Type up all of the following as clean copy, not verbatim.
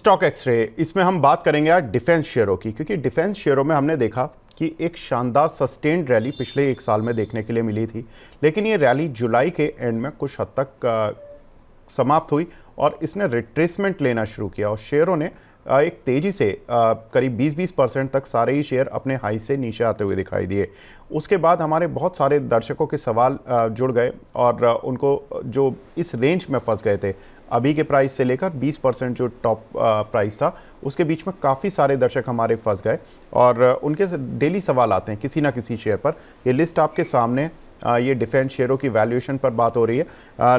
Stock x ray, इसमें हम बात करेंगे आज डिफेंस शेयरों की, क्योंकि डिफेंस शेयरों में हमने देखा कि एक शानदार सस्टेन्ड रैली पिछले एक साल में देखने के लिए मिली थी, लेकिन ये रैली जुलाई के एंड में कुछ हद तक समाप्त हुई और इसने रिट्रेसमेंट लेना शुरू किया और शेयरों ने एक तेज़ी से करीब 20% तक सारे ही शेयर अपने हाई से नीचे आते हुए दिखाई दिए। उसके बाद हमारे बहुत सारे दर्शकों के सवाल जुड़ गए और उनको जो इस रेंज में फंस गए थे, अभी के प्राइस से लेकर 20% जो टॉप प्राइस था, उसके बीच में काफ़ी सारे दर्शक हमारे फंस गए और उनके डेली सवाल आते हैं किसी ना किसी शेयर पर। ये लिस्ट आपके सामने, ये डिफेंस शेयरों की वैल्यूएशन पर बात हो रही है,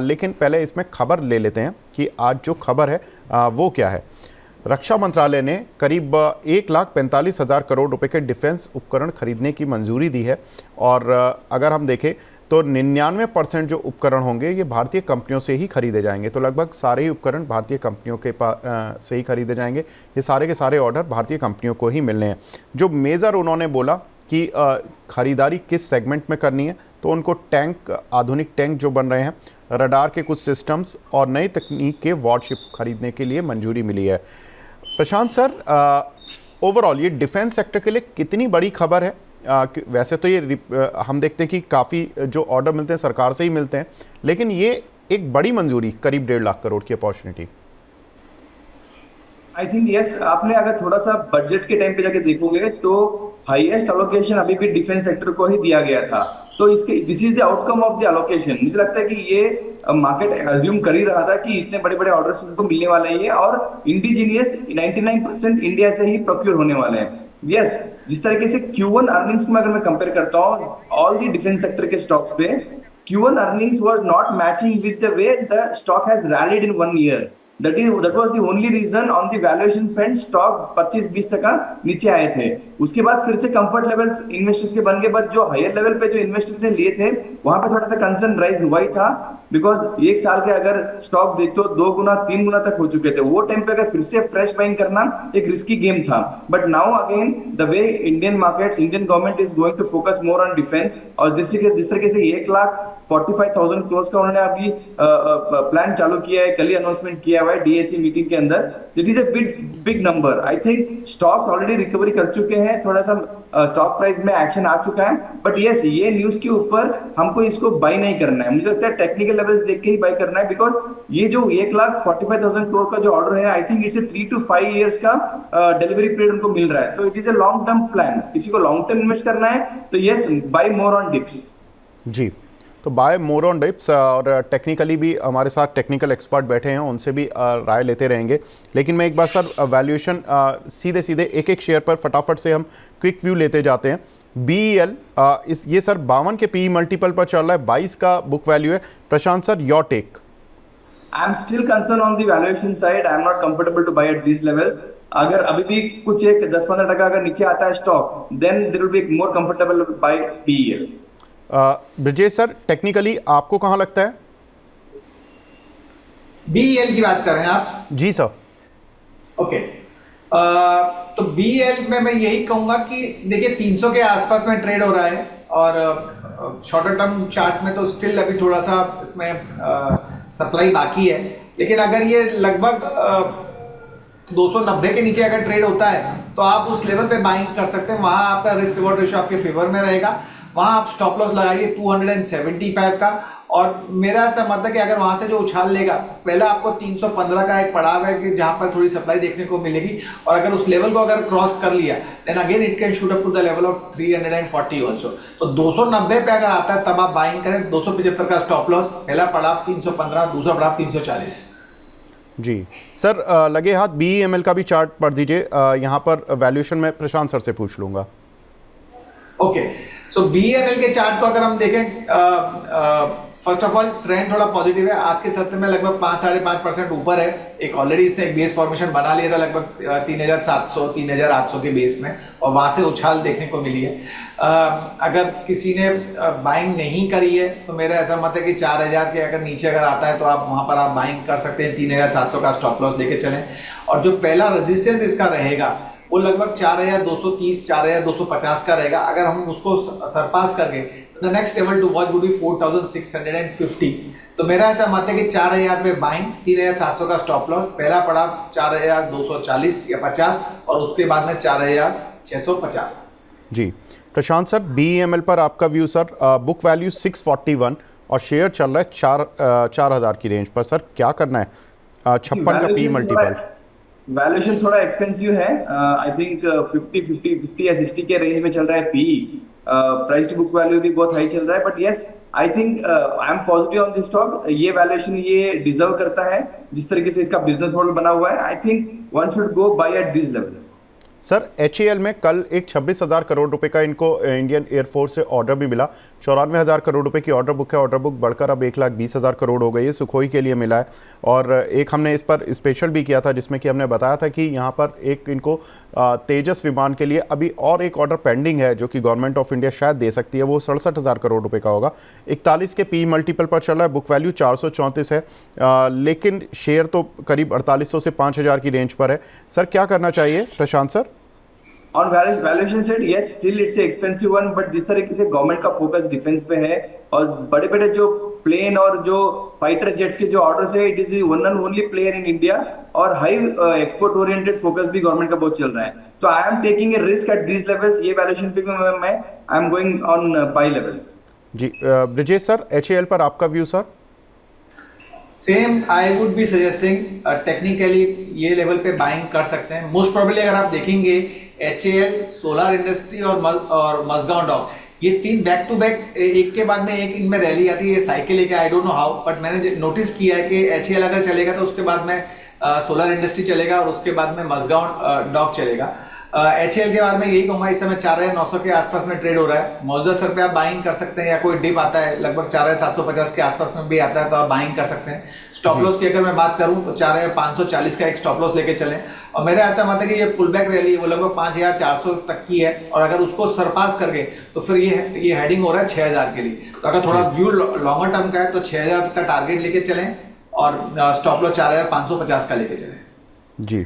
लेकिन पहले इसमें खबर ले लेते हैं कि आज जो खबर है वो क्या है। रक्षा मंत्रालय ने करीब 1,45,000 करोड़ रुपए के डिफेंस उपकरण खरीदने की मंजूरी दी है और अगर हम देखें तो 99% जो उपकरण होंगे ये भारतीय कंपनियों से ही खरीदे जाएंगे। तो लगभग सारे ही उपकरण भारतीय कंपनियों के से ही खरीदे जाएंगे। ये सारे के सारे ऑर्डर भारतीय कंपनियों को ही मिलने हैं। जो मेजर उन्होंने बोला कि खरीदारी किस सेगमेंट में करनी है, तो उनको टैंक, आधुनिक टैंक जो बन रहे हैं, रडार के कुछ सिस्टम्स और नई तकनीक के वॉरशिप खरीदने के लिए मंजूरी मिली है। प्रशांत सर, ओवरऑल ये डिफेंस सेक्टर के लिए कितनी बड़ी खबर है? वैसे तो ये हम देखते हैं कि काफ़ी जो ऑर्डर मिलते हैं सरकार से ही मिलते हैं, लेकिन ये एक बड़ी मंजूरी, करीब 1.5 लाख करोड़ की अपॉर्चुनिटी। आई थिंक यस, आपने अगर थोड़ा सा बजट के टाइम पे जाके देखोगे तो हाईएस्ट अलोकेशन अभी भी डिफेंस सेक्टर को ही दिया गया था। तो इसके this is the outcome of the allocation. मुझे लगता है कि ये मार्केट अज्यूम कर ही रहा था कि इतने बड़े बड़े ऑर्डर्स उनको मिलने वाले हैं और इंडिजीनियस 99% इंडिया से ही प्रोक्योर होने वाले हैं। यस, जिस तरीके से Q1 अर्निंग्स को अगर मैं कंपेयर करता हूँ ऑल दी डिफेंस सेक्टर के स्टॉक्स पे, Q1 earnings was not matching with the way the stock has rallied in 1 year. That was the only reason on the valuation front stock 25-20% नीचे आए थे। उसके बाद फिर से कंफर्ट लेवल इन्वेस्टर्स के बन के बाद जो हायर लेवल पे जो इन्वेस्टर्स ने लिए थे वहां पे थोड़ा सा कंसर्न राइज हुआ ही था, बिकॉज एक साल के अगर स्टॉक देखते हो 2 गुना 3 गुना तक हो चुके थे। वो टाइम पे अगर फिर से फ्रेश बाइंग करना एक रिस्की गेम था। But now again the way Indian markets, Indian government is going to focus more on defence और जिस तरीके से 1,45,000 करोड़ का उन्होंने अभी प्लान चालू किया है, कल ही अनाउंसमेंट किया हुआ है डीएसी मीटिंग के अंदर। It is a big number. I think stock already recovery कर चुके हैं, थोड़ा सा स्टॉक प्राइस में एक्शन आ चुका है। बट यस, ये न्यूज के ऊपर हमको इसको बाय नहीं करना है, मुझे लगता है टेक्निकल लेवल्स देख के ही बाय करना है, बिकॉज ये जो 1,45,000 करोड़ का जो ऑर्डर है, I think it's 3 to 5 years का डिलीवरी पीरियड उनको मिल रहा है। तो it is a long term plan. किसी को लॉन्ग टर्म इन्वेस्ट करना है तो yes, buy more on dips. जी, तो बाय मोर ऑन डिप्स, और टेक्निकली भी हमारे साथ टेक्निकल एक्सपर्ट बैठे हैं, उनसे भी राय लेते रहेंगे। लेकिन मैं एक बार सर वैल्यूएशन सीधे एक एक शेयर पर फटाफट से हम क्विक व्यू लेते जाते हैं। BEL ये सर 52 के PE मल्टीपल पर चल रहा है, 22 का बुक वैल्यू है। Prashant sir, your take. I am still concern on the valuation side. I am not comfortable to buy at these levels. अगर अभी भी कुछ एक 10-15% अगर नीचे आता है stock, then there will be more comfortable buy BEL। Brajesh sir, technically आपको कहां लगता है? BEL की बात कर रहे हैं आप? जी सर। ओके, तो BEL में मैं यही कहूंगा कि देखिए 300 के आसपास में ट्रेड हो रहा है और शॉर्टर टर्म चार्ट में तो स्टिल अभी थोड़ा सा इसमें सप्लाई बाकी है। लेकिन अगर ये लगभग 290 के नीचे अगर ट्रेड होता है तो आप उस लेवल पे बाइंग कर सकते हैं। वहां आपका रिस्क रिवॉर्ड रेशियो आपके फेवर में रहेगा। वहां आप स्टॉप लॉस लगाइए 275 का, और मेरा ऐसा मत है कि अगर वहां से जो उछाल लेगा, पहले आपको 315 का एक पड़ाव है कि जहां पर थोड़ी सप्लाई देखने को मिलेगी, और अगर उस लेवल को अगर क्रॉस कर लिया then again it can shoot up to the level of 340 also. तो 290 पे अगर आता है तब आप बाइंग करें। 275 का स्टॉप लॉस, पहला पड़ाव 315, दूसरा पड़ाव 340। जी सर, लगे हाथ BEML का भी चार्ट पढ़ दीजिए। यहाँ पर वैल्यूएशन में प्रशांत सर से पूछ लूंगा। ओके, सो BEML के चार्ट को अगर हम देखें, फर्स्ट ऑफ ऑल ट्रेंड थोड़ा पॉजिटिव है। आज के सत्र में लगभग 5-5.5% ऊपर है। एक ऑलरेडी इसने एक बेस फॉर्मेशन बना लिया था लगभग 3,700-3,800 के बेस में, और वहां से उछाल देखने को मिली है। अगर किसी ने बाइंग नहीं करी है तो मेरा ऐसा मत है कि 4,000 के अगर नीचे अगर आता है तो आप वहां पर आप बाइंग कर सकते हैं। 3,700 का स्टॉप लॉस लेके चलें, और जो पहला रेजिस्टेंस इसका रहेगा वो लगभग 4230 4250 का रहेगा। अगर हम उसको सरपास करके the next level to watch would be 4650। तो मेरा ऐसा मत है कि 4000 पे बाइंग, 3700 का स्टॉप लॉस, पहला पड़ाव 4240 या 50 और उसके बाद में 4650। जी प्रशांत सर, BEML पर आपका व्यू सर। बुक वैल्यू 641 और शेयर चल रहा है 4000 की रेंज पर। सर क्या करना है? 56 का पी मल्टीपल। वैल्यूएशन थोड़ा एक्सपेंसिव है। आई थिंक 50 या 60 के रेंज में चल रहा है P. Price to book value भी बहुत हाई चल रहा है, but yes I think I am positive on this stock. ये वैल्यूएशन ये डिजर्व करता है जिस तरीके से इसका बिजनेस मॉडल बना हुआ है। I think one should go by eight this levels. Sir HAL में कल एक 26,000 करोड़ रुपए का इनको इंडियन एयरफोर्स से ऑर्डर भी मिला। 94,000 करोड़ रुपए की ऑर्डर बुक है। ऑर्डर बुक बढ़कर अब 1,20,000 करोड़ हो गई है, सुखोई के लिए मिला है। और एक हमने इस पर स्पेशल भी किया था जिसमें कि हमने बताया था कि यहाँ पर एक इनको तेजस विमान के लिए अभी और एक ऑर्डर पेंडिंग है जो कि गवर्नमेंट ऑफ इंडिया शायद दे सकती है। वो 67,000 करोड़ रुपए का होगा। 41 के पी मल्टीपल पर चल रहा है। बुक वैल्यू 434 है, लेकिन शेयर तो करीब 4800 से 5000 की रेंज पर है। सर क्या करना चाहिए Prashant sir? On valuation set yes still it's expensive one, but जिस तरीके से गवर्नमेंट का फोकस डिफेंस पे है और बड़े बड़े जो प्लेन और जो फाइटर जेट्स के जो ऑर्डर्स है, it is the one and only player in India. और हाई एक्सपोर्ट ओरिएंटेड फोकस भी गवर्नमेंट का बहुत चल रहा है। तो I am taking a risk at this levels. ये वैल्यूएशन पे भी मैं I am going on buy levels. जी ब्रिजेश सर, HAL पर आपका view sir? Same I would be suggesting technically ये लेवल पे बाइंग कर सकते हैं। मोस्ट प्रोबेबली अगर आप देखेंगे HAL, सोलर इंडस्ट्री और मजगांव डॉक, ये तीन बैक टू बैक एक के बाद में एक इनमें रैली आती है। ये साइकिल है कि I don't know how, but मैंने नोटिस किया है कि HAL अगर चलेगा तो उसके बाद में सोलर इंडस्ट्री चलेगा और उसके बाद में मजगांव डॉक चलेगा। HAL के बाद में यही कहूंगा, इस समय 4900 के आसपास में ट्रेड हो रहा है। मौजूदा सर पे आप बाइंग कर सकते हैं, या कोई डिप आता है लगभग 4750 के आसपास में भी आता है तो आप बाइंग कर सकते हैं। स्टॉप लॉस की अगर मैं बात करूं तो 4540 का एक स्टॉप लॉस लेके चलें। और मेरा ऐसा मत है कि ये पुल बैक रैली वो लगभग 5400 तक की है, और अगर उसको सरपास करके तो फिर ये हेडिंग हो रहा है 6000 के लिए। तो अगर थोड़ा व्यू लॉन्गर टर्म का है तो 6000 का टारगेट लेके चलें और स्टॉप लॉस 4550 का लेके चलें। जी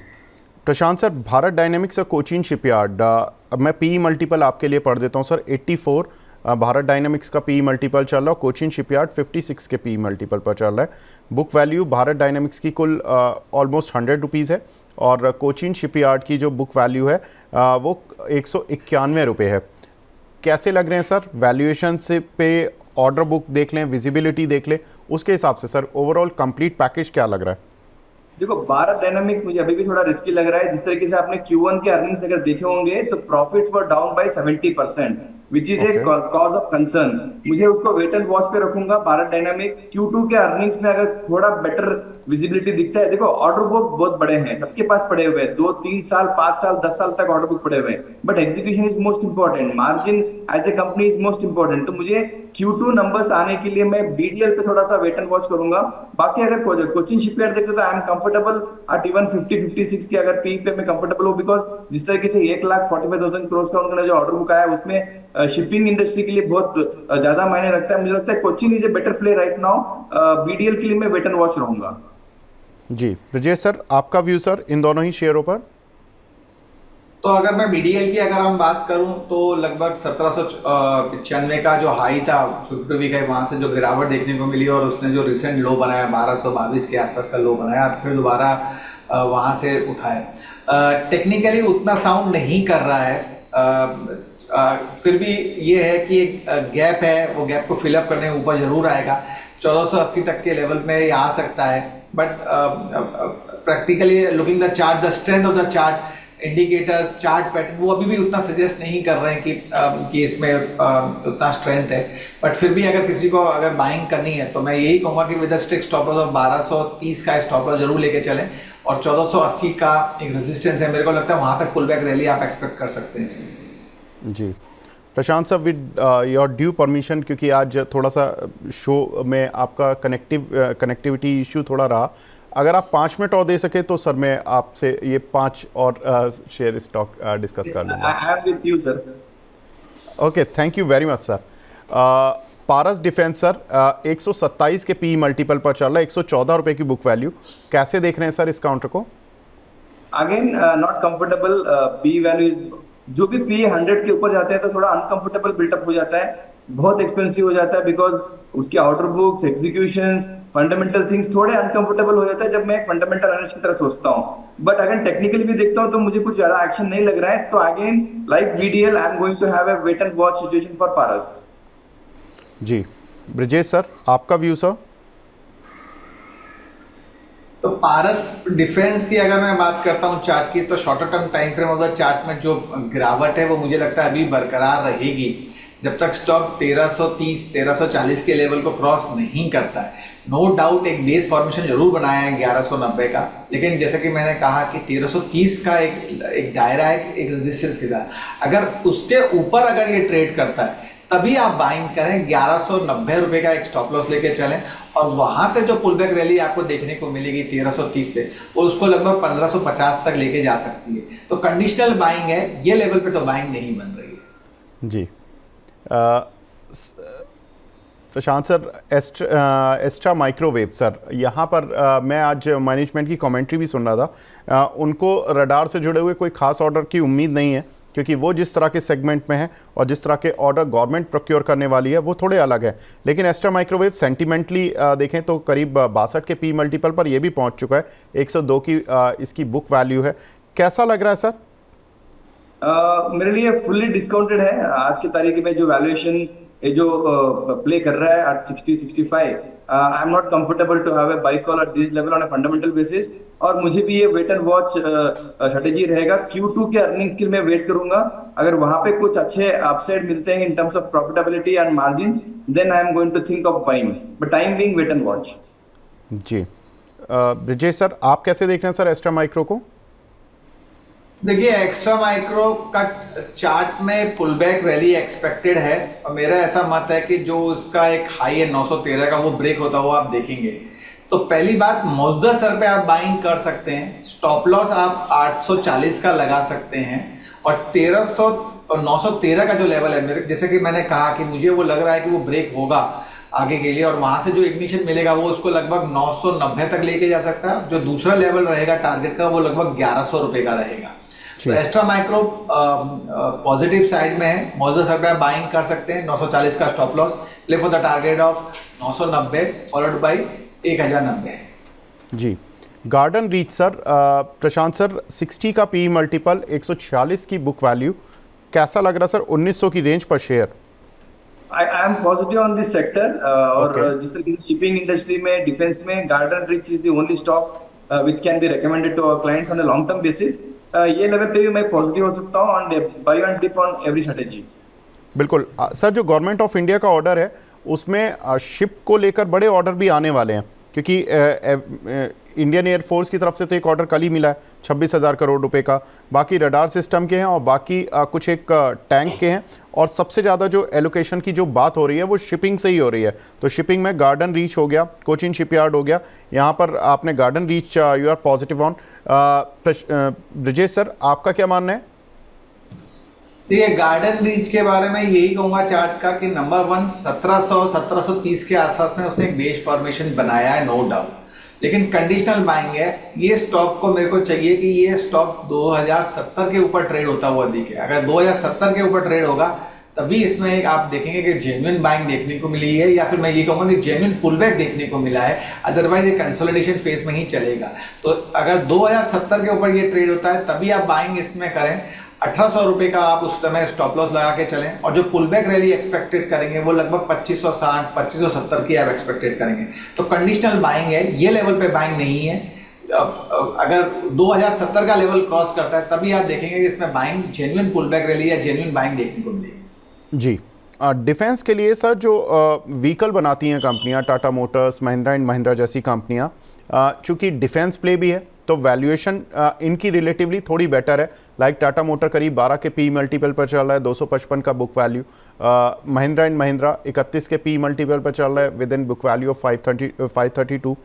प्रशांत सर, भारत डायनेमिक्स और कोचीन शिपयार्ड, अब मैं पी मल्टीपल आपके लिए पढ़ देता हूँ सर। 84 भारत डायनेमिक्स का पी मल्टीपल चल रहा है। कोचीन शिपयार्ड 56 के पी मल्टीपल पर चल रहा है। बुक वैल्यू भारत डायनेमिक्स की कुल ऑलमोस्ट 100 रुपीज़ है, और कोचीन शिपयार्ड की जो बुक वैल्यू है वो 191 रुपये है। कैसे लग रहे हैं सर? वैल्यूएशन से पे ऑर्डर बुक देख लें, विजिबिलिटी देख लें, उसके हिसाब से सर ओवरऑल कंप्लीट पैकेज क्या लग रहा है? देखो, भारत डायनामिक्स मुझे अभी भी थोड़ा रिस्की लग रहा है। जिस तरीके से आपने Q1 के अर्निंग्स अगर देखे होंगे तो profits were down by 70%, which is a cause of concern. मुझे उसको वेट एंड वॉच पे रखूंगा। भारत डायनामिक Q2 के अर्निंग्स में अगर थोड़ा बेटर विजिबिलिटी दिखता है, देखो ऑर्डर बुक बहुत बड़े हैं, सबके पास पड़े हुए हैं, 2, 3 साल, 5 साल, 10 साल तक ऑर्डर बुक पड़े हुए हैं, but execution is most important, margin as a company is most important. तो मुझे Q2 नंबर्स आने के लिए मैं BDL पे थोड़ा सा वेट एंड वॉच करूंगा। बाकी अगर कोचिन शिपयार्ड देखते तो I am comfortable at even 50-56 के अगर पी पे मैं कंफर्टेबल हूँ, बिकॉज जिस तरीके से 1,45,000 करोड़ का उनका जो ऑर्डर बुक आया उसमें शिपिंग इंडस्ट्री के लिए बहुत ज्यादा मायने रखता है। मुझे लगता है Cochin is a better play right now. BDL के लिए मैं वेट एंड वॉच रहूंगा। जी ब्रजेश सर, आपका व्यू सर इन दोनों ही शेयरों पर? तो अगर मैं BDL की अगर हम बात करूं तो लगभग 1795 का जो हाई था 52 वीक है, वहाँ से जो गिरावट देखने को मिली और उसने जो रिसेंट लो बनाया 1222 के आसपास का लो बनाया, फिर दोबारा वहाँ से उठाया। टेक्निकली उतना साउंड नहीं कर रहा है, फिर भी ये है कि एक गैप है, वो गैप को फिलअप करने ऊपर जरूर आएगा। 1480 तक के लेवल में ये आ सकता है, but practically looking the chart, the strength of the chart, indicators, chart pattern वो अभी भी उतना सजेस्ट नहीं कर रहे हैं कि इसमें उतना स्ट्रेंथ है। बट फिर भी अगर किसी को अगर बाइंग करनी है तो मैं यही कहूँगा कि with strict stop loss of 1230 का स्टॉप लॉस जरूर लेके चलें, और 1480 का एक रेजिस्टेंस है, मेरे को लगता है वहाँ तक पुल बैक रैली आप एक्सपेक्ट कर सकते हैं इसमें। जी Prashant sir, with your due permission, क्योंकि आज थोड़ा सा शो में आपका कनेक्टिविटी इशू थोड़ा रहा, अगर आप 5 मिनट और दे सके तो सर मैं आपसे ये 5 और शेयर स्टॉक डिस्कस कर लूँगा। I am with you sir. Okay, thank you very much sir. Paras defence sir 127 के पी मल्टीपल पर चल रहा है, 114 रुपये की बुक वैल्यू, कैसे देख रहे हैं सर इस काउंटर को? Again not comfortable. P value is, जो भी पी 100 के ऊपर जाते हैं तो थोड़ा अनकंफर्टेबल बिल्टअप हो जाता है, बहुत एक्सपेंसिव हो जाता है, बिकॉज उसके outer books, execution, fundamental things थोड़े अनकंफर्टेबल हो जाता है जब मैं एक फंडामेंटल एनालिस्ट की तरह सोचता हूँ। बट अगर टेक्निकली भी देखता हूँ तो मुझे कुछ ज्यादा एक्शन नहीं लग रहा है, तो again like BDL I am going to have a wait and watch situation for Paras. जी ब्रजेश सर, आपका व्यू सर? तो पारस डिफेंस की अगर मैं बात करता हूँ चार्ट की, तो shorter term time frame of the chart में जो गिरावट है वो मुझे लगता है अभी बरकरार रहेगी जब तक स्टॉक 1330 1340 के लेवल को क्रॉस नहीं करता है। नो डाउट एक बेस फॉर्मेशन जरूर बनाया है 1190 का, लेकिन जैसे कि मैंने कहा कि 1330 का एक दायरा है, एक रेजिस्टेंस के दायरा, अगर उसके ऊपर अगर ये ट्रेड करता है तभी आप बाइंग करें। 1190 रुपये का एक स्टॉप लॉस लेके चलें, और वहां से जो पुल बैक रैली आपको देखने को मिलेगी 1330 से, वो उसको लगभग 1550 तक लेके जा सकती है। तो कंडीशनल बाइंग है, ये लेवल पे तो बाइंग नहीं बन रही है। जी Prashant sir, extra microwave sir, यहाँ पर मैं आज मैनेजमेंट की कमेंट्री भी सुन रहा था। उनको रडार से जुड़े हुए कोई खास ऑर्डर की उम्मीद नहीं है, क्योंकि वो जिस तरह के सेगमेंट में है और जिस तरह के ऑर्डर गवर्नमेंट प्रोक्योर करने वाली है वो थोड़े अलग है। लेकिन एस्ट्रा माइक्रोवेव सेंटिमेंटली देखें तो करीब 62 के पी मल्टीपल पर ये भी पहुंच चुका है, 102 की इसकी बुक वैल्यू है। कैसा लग रहा है सर? मेरे लिए फुल्ली डिस्काउंटेड है आज की तारीख में। जो वैल्यूएशन ये जो प्ले कर रहा है at 60-65, I am not comfortable to have a buy call at this level on a fundamental basis. और मुझे भी ये वेट एंड वॉच स्ट्रेटेजी रहेगा। Q2 के अर्निंग के लिए मैं वेट करूंगा, अगर वहां पे कुछ अच्छे अपसाइड मिलते हैं in terms of profitability and margin, then I am going to think of buying, but time being wait and watch. जी ब्रजेश सर, आप कैसे देख रहे हैं सर एस्ट्रा माइक्रो को? देखिए, एक्स्ट्रा माइक्रो का चार्ट में पुल बैक रैली एक्सपेक्टेड है, और मेरा ऐसा मत है कि जो उसका एक हाई है 913 का वो ब्रेक होता हुआ आप देखेंगे। तो पहली बात, मौजूदा स्तर पे आप बाइंग कर सकते हैं। स्टॉप लॉस आप 840 का लगा सकते हैं, और 1300 और 913 का जो लेवल है मेरे, जैसे कि मैंने कहा कि मुझे वो लग रहा है कि वो ब्रेक होगा आगे के लिए, और वहां से जो इग्निशन मिलेगा वो उसको लगभग 990 तक लेके जा सकता है। जो दूसरा लेवल रहेगा टारगेट का वो लगभग 1100 रुपये का रहेगा। तो एक्स्ट्रा माइक्रो पॉजिटिव साइड में है, मौजूदा स्तर पे आप बाइंग कर सकते हैं। 940 का stop loss, play for the target of 990 followed by 1090। जी Garden Reach sir, Prashant sir, 60 का पी मल्टीपल, 146 की बुक वैल्यू, कैसा लग रहा सर 1900 की रेंज पर share? I am positive on this sector. और जिस तरीके से शिपिंग इंडस्ट्री में, डिफेंस में, Garden Reach is the only stock which can be recommended to our clients on a long term basis. ये लेवल पे भी मैं पॉजिटिव हो सकता हूँ on buy and dip on every strategy. बिल्कुल सर, जो गवर्नमेंट ऑफ इंडिया का ऑर्डर है उसमें शिप को लेकर बड़े ऑर्डर भी आने वाले हैं, क्योंकि इंडियन एयरफोर्स की तरफ से तो एक ऑर्डर कल ही मिला है 26,000 करोड़ रुपए का, बाकी रडार सिस्टम के हैं और बाकी कुछ एक टैंक के हैं, और सबसे ज़्यादा जो एलोकेशन की जो बात हो रही है वो शिपिंग से ही हो रही है। तो शिपिंग में गार्डन रीच हो गया, कोचिन शिपयार्ड हो गया, यहाँ पर आपने garden reach you are positive on. Brajesh sir, आपका क्या मानना है? देखिए, गार्डन रीच के बारे में यही कहूंगा चार्ट का कि नंबर 1 1700-1730 के आसपास में उसने एक बेस फॉर्मेशन बनाया है, नो डाउट, लेकिन कंडीशनल बाइंग है। ये स्टॉक को मेरे को चाहिए कि ये स्टॉक 2070 के ऊपर ट्रेड होता हुआ दिखे। अगर 2070 के ऊपर ट्रेड होगा तभी इसमें एक आप देखेंगे कि जेन्युइन बाइंग देखने को मिली है, या फिर मैं ये कहूँगा कि जेन्युइन पुलबैक देखने को मिला है। अदरवाइज ये कंसोलिडेशन फेज में ही चलेगा। तो अगर 2070 के ऊपर ये ट्रेड होता है तभी आप बाइंग इसमें करें। 1800 रुपये का आप उस समय स्टॉप लॉस लगा के चलें, और जो पुलबैक रैली एक्सपेक्टेड करेंगे वो लगभग 2560 2570 की आप एक्सपेक्टेड करेंगे। तो कंडीशनल बाइंग है, ये लेवल पे बाइंग नहीं है। अगर 2070 का लेवल क्रॉस करता है तभी आप देखेंगे कि इसमें बाइंग, जेन्युइन पुलबैक रैली या जेन्युइन बाइंग देखने को मिलेगी। जी डिफेंस के लिए सर जो व्हीकल बनाती हैं कंपनियां, टाटा मोटर्स, महिंद्रा एंड महिंद्रा जैसी कंपनियां, चूँकि डिफेंस प्ले भी है तो वैल्यूएशन इनकी रिलेटिवली थोड़ी बेटर है। लाइक टाटा मोटर करीब 12 के पी मल्टीपल पर चल रहा है, 255 का book value. Mahindra and Mahindra 31 के पी मल्टीपल पर चल रहा है with in book value of 532।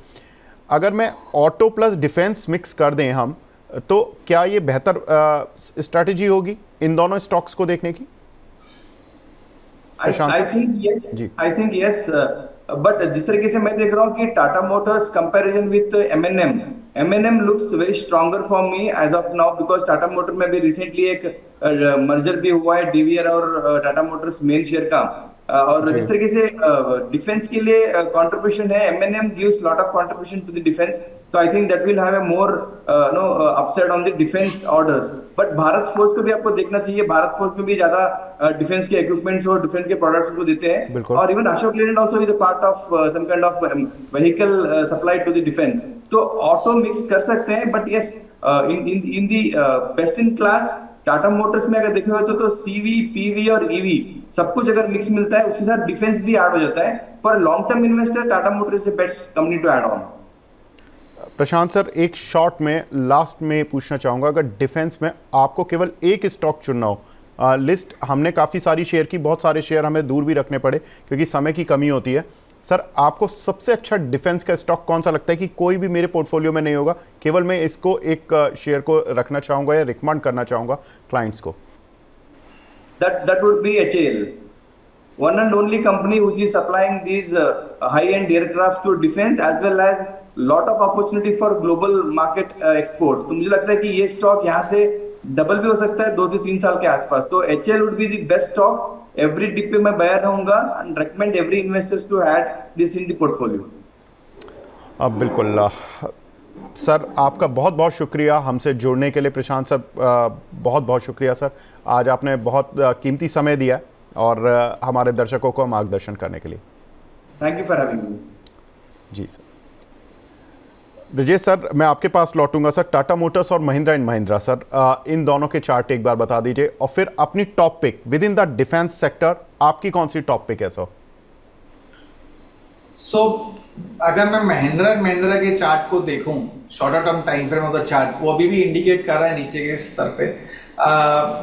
अगर मैं ऑटो प्लस डिफेंस मिक्स कर दें हम, तो क्या ये बेहतर स्ट्रैटेजी होगी इन दोनों स्टॉक्स को देखने की? I think yes, but जिस तरीके से मैं देख रहा हूँ कि Tata Motors comparison with M&M M&M looks very stronger for me as of now because Tata motor में भी रिसेंटली एक मर्जर भी हुआ है DVR और टाटा मोटर्स मेन शेयर का। और जी। जिस तरीके से डिफेंस के लिए कंट्रीब्यूशन है, M&M gives lot of contribution to the defense, so I think that will have a more upside on the defense orders। But Bharat force को भी आपको देखना चाहिए, भारत फोर्स में भी ज्यादा डिफेंस के इक्विपमेंट्स और डिफेंस के प्रोडक्ट्स को देते हैं। बिल्कुल। और even Ashok Leyland also is a part of some kind of vehicle supply to the defence. तो ऑटो मिक्स कर सकते हैं, but yes in the best in class Tata Motors में अगर देखे हो तो CV, PV और EV सब कुछ अगर मिक्स मिलता है, उसके साथ डिफेंस भी ऐड हो जाता है। For long term investor Tata Motors is the best company to add on. Prashant sir, एक शॉर्ट में लास्ट में पूछना चाहूँगा, अगर डिफेंस में आपको केवल एक स्टॉक चुनना हो, लिस्ट हमने काफ़ी सारी शेयर की, बहुत सारे शेयर हमें दूर भी रखने पड़े क्योंकि समय की कमी होती है। सर, आपको सबसे अच्छा डिफेंस का स्टॉक कौन सा लगता है कि कोई भी मेरे पोर्टफोलियो में नहीं होगा, केवल मैं इसको एक शेयर को रखना चाहूँगा या रिकमेंड करना चाहूँगा क्लाइंट्स को? That would be HAL, one and only company which is supplying these high-end aircraft to defense as well as lot of opportunity for global market export। तो मुझे लगता है कि ये स्टॉक यहाँ से डबल भी हो सकता है 2 से 3 साल के आसपास। तो HAL would be the best stock। Every dip पे मैं बायर रहूंगा and recommend every investors to add this in the portfolio. बिल्कुल सर, आपका बहुत बहुत शुक्रिया हमसे जुड़ने के लिए। प्रशांत सर, बहुत बहुत शुक्रिया सर, आज आपने बहुत कीमती समय दिया और हमारे दर्शकों को मार्गदर्शन करने के लिए। Thank you for having me. जी सर। ब्रजेश सर, मैं आपके पास लौटूंगा सर। टाटा मोटर्स और महिंद्रा एंड महिंद्रा सर, इन दोनों के चार्ट एक बार बता दीजिए और फिर अपनी top pick within the defence sector आपकी कौन सी टॉप पिक है सर? सो अगर मैं महिंद्रा एंड महिंद्रा के चार्ट को देखूं, shorter term time frame of the chart, वो अभी भी इंडिकेट कर रहा है नीचे के स्तर पे।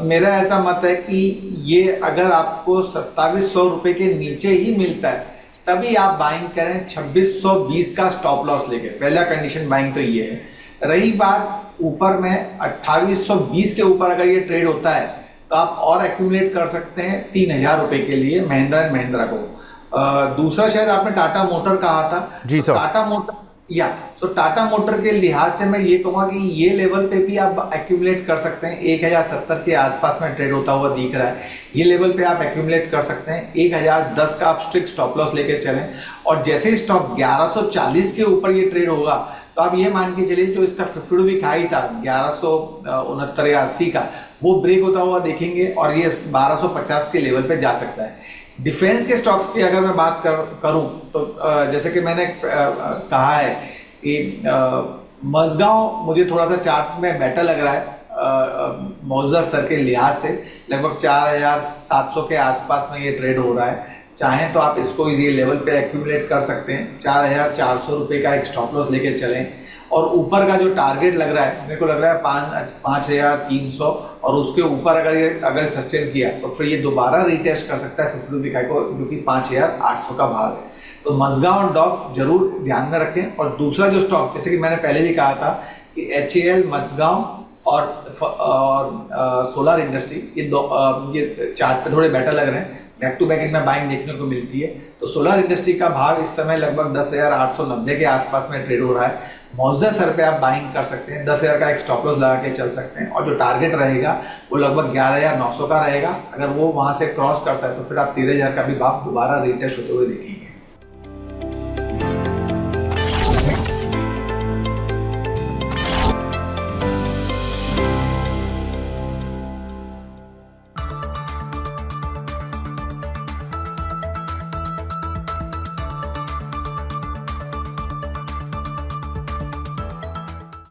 मेरा ऐसा मत है कि ये अगर आपको 2700 रुपये के नीचे ही मिलता है तभी आप बाइंग करें 2620 का स्टॉप लॉस लेके। पहला कंडीशन बाइंग तो ये है। रही बात ऊपर में 2820 के ऊपर अगर ये ट्रेड होता है तो आप और एक्यूमुलेट कर सकते हैं 3000 रुपये के लिए महिंद्रा एंड महिंद्रा को। दूसरा शायद आपने टाटा मोटर कहा था। जी sir. Tata motor Tata motor के लिहाज से मैं ये कहूँगा कि ये लेवल पे भी आप एक्यूमुलेट कर सकते हैं। 1070 के आसपास में ट्रेड होता हुआ दिख रहा है, ये लेवल पे आप एक्यूमुलेट कर सकते हैं। 1010 का आप स्ट्रिक्ट स्टॉप लॉस लेके चलें और जैसे ही स्टॉक 1140 के ऊपर ये ट्रेड होगा तो आप ये मान के चलिए जो इसका 50 वीक हाई था 1169 या 80 का, वो ब्रेक होता हुआ देखेंगे और ये 1250 के लेवल पे जा सकता है। डिफेंस के स्टॉक्स की अगर मैं बात करूं तो जैसे कि मैंने कहा है कि मझगांव मुझे थोड़ा सा चार्ट में बेटर लग रहा है मौजूदा स्तर के लिहाज से। लगभग 4700 के आसपास में ये ट्रेड हो रहा है। चाहें तो आप इसको ये लेवल पे एक्यूमुलेट कर सकते हैं। 4400 रुपये का एक स्टॉप लॉस लेके चलें और ऊपर का जो टारगेट लग रहा है, मेरे को लग रहा है 5300 और उसके ऊपर अगर सस्टेन किया तो फिर ये दोबारा रिटेस्ट कर सकता है 50 रुपये को, जो कि 5800 का भाव है। तो मझगांव और डॉक जरूर ध्यान में रखें। और दूसरा जो स्टॉक, जैसे कि मैंने पहले भी कहा था कि HAL, मझगांव और सोलर इंडस्ट्री, ये चार्ट पे थोड़े बेटर लग रहे हैं। बैक टू बैक इनमें बाइंग देखने को मिलती है। तो सोलर इंडस्ट्री का भाव इस समय लगभग 10,890 के आसपास में ट्रेड हो रहा है। मौजूदा सर पे आप बाइंग कर सकते हैं। 10,000 का एक स्टॉप लॉस लगा के चल सकते हैं और जो टारगेट रहेगा वो लगभग 11,900 का रहेगा। अगर वो वहाँ से क्रॉस करता है तो फिर आप 13,000 का भी भाव दोबारा रिटेस्ट होते हुए देखेंगे।